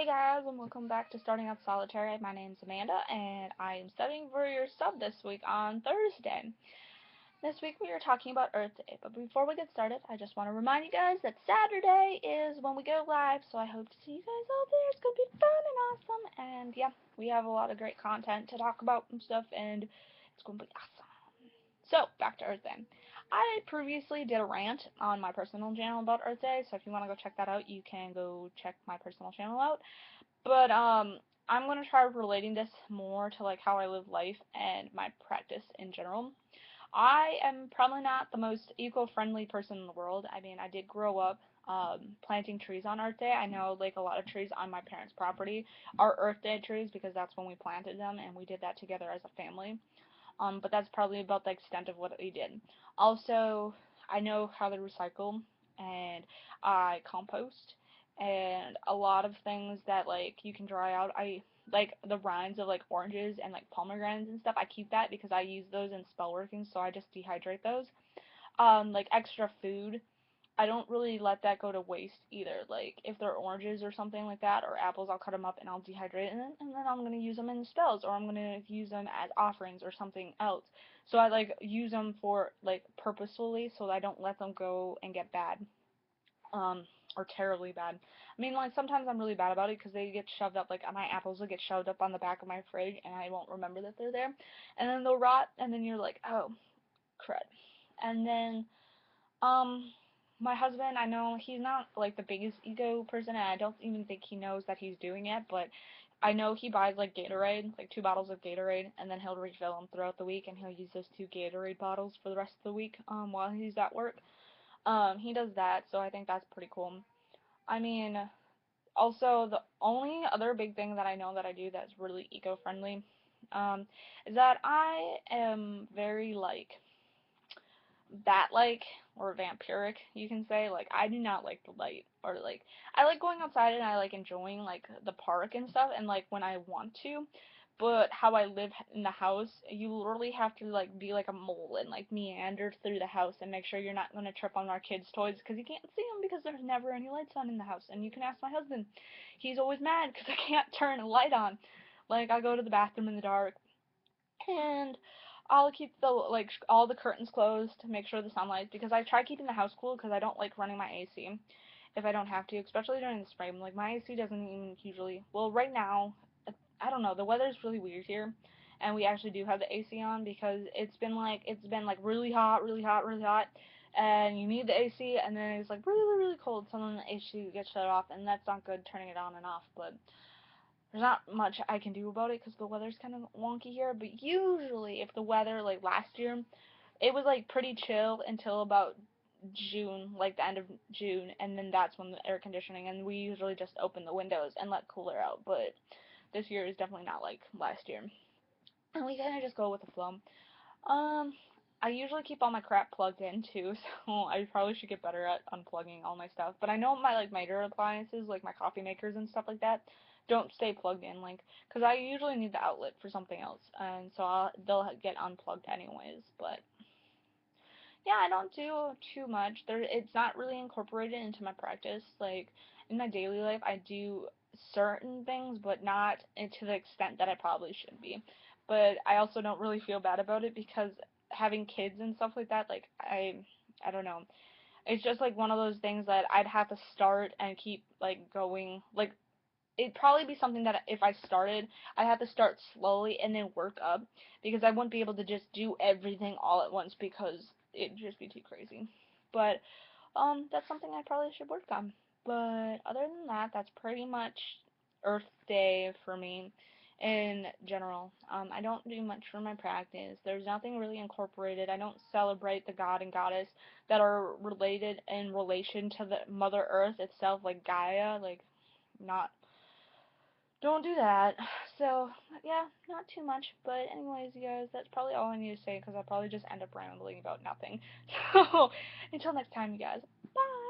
Hey guys, and welcome back to Starting Out Solitary. My name's Amanda, and I am studying for your sub this week on Thursday. This week we are talking about Earth Day, but before we get started, I just want to remind you guys that Saturday is when we go live, so I hope to see you guys all there. It's going to be fun and awesome, and yeah, we have a lot of great content to talk about and stuff, and it's going to be awesome. So, back to Earth Day. I previously did a rant on my personal channel about Earth Day, so if you want to go check that out, you can go check my personal channel out. But I'm gonna try relating this more to like how I live life and my practice in general. I am probably not the most eco-friendly person in the world. I mean, I did grow up planting trees on Earth Day. I know like a lot of trees on my parents' property are Earth Day trees because that's when we planted them and we did that together as a family. But that's probably about the extent of what we did. Also, I know how to recycle and I compost and a lot of things that like you can dry out. I like the rinds of like oranges and like pomegranates and stuff. I keep that because I use those in spell working, so I just dehydrate those. Like extra food, I don't really let that go to waste either. Like, if they're oranges or something like that, or apples, I'll cut them up and I'll dehydrate them, and then I'm going to use them in spells, or I'm going to use them as offerings or something else. So I, like, use them for, like, purposefully, so I don't let them go and get bad, or terribly bad. I mean, like, sometimes I'm really bad about it, because they get shoved up, like, my apples will get shoved up on the back of my fridge, and I won't remember that they're there, and then they'll rot, and then you're like, oh, crud. And then, um, my husband, I know he's not like the biggest ego person, and I don't even think he knows that he's doing it, but I know he buys like Gatorade, like 2 bottles of Gatorade, and then he'll refill them throughout the week, and he'll use those 2 Gatorade bottles for the rest of the week, while he's at work. He does that, so I think that's pretty cool. I mean, also, the only other big thing that I know that I do that's really eco-friendly, is that I am very, like, bat-like or vampiric, you can say. Like, I do not like the light, or like, I like going outside and I like enjoying like the park and stuff, and like when I want to. But how I live in the house, you literally have to like be like a mole and like meander through the house and make sure you're not gonna trip on our kids' toys because you can't see them because there's never any lights on in the house. And you can ask my husband; he's always mad because I can't turn a light on. Like, I go to the bathroom in the dark and I'll keep the like all the curtains closed to make sure the sunlight, because I try keeping the house cool because I don't like running my AC if I don't have to, especially during the spring. Like, my AC doesn't even usually, well, right now, I don't know, the weather's really weird here, and we actually do have the AC on because it's been like really hot, really hot, really hot, and you need the AC, and then it's like really, really cold, so then the AC gets shut off, and that's not good, turning it on and off. But there's not much I can do about it because the weather's kind of wonky here. But usually, if the weather, like last year, it was like pretty chill until about June, like the end of June, and then that's when the air conditioning, and we usually just open the windows and let cooler out. But this year is definitely not like last year, and we kind of just go with the flow. Um, I usually keep all my crap plugged in too, so I probably should get better at unplugging all my stuff. But I know my like major appliances, like my coffee makers and stuff like that, don't stay plugged in, like, because I usually need the outlet for something else, and so they'll get unplugged anyways. But yeah, I don't do too much. It's not really incorporated into my practice. Like, in my daily life, I do certain things, but not to the extent that I probably should be. But I also don't really feel bad about it because having kids and stuff like that, like, I don't know. It's just like one of those things that I'd have to start and keep like going. Like, it'd probably be something that if I started, I'd have to start slowly and then work up, because I wouldn't be able to just do everything all at once because it'd just be too crazy. But that's something I probably should work on. But other than that, that's pretty much Earth Day for me in general. I don't do much for my practice. There's nothing really incorporated. I don't celebrate the god and goddess that are related in relation to the Mother Earth itself, like Gaia, like, not, don't do that. So, yeah, not too much. But anyways, you guys, that's probably all I need to say because I'll probably just end up rambling about nothing. So, until next time, you guys. Bye!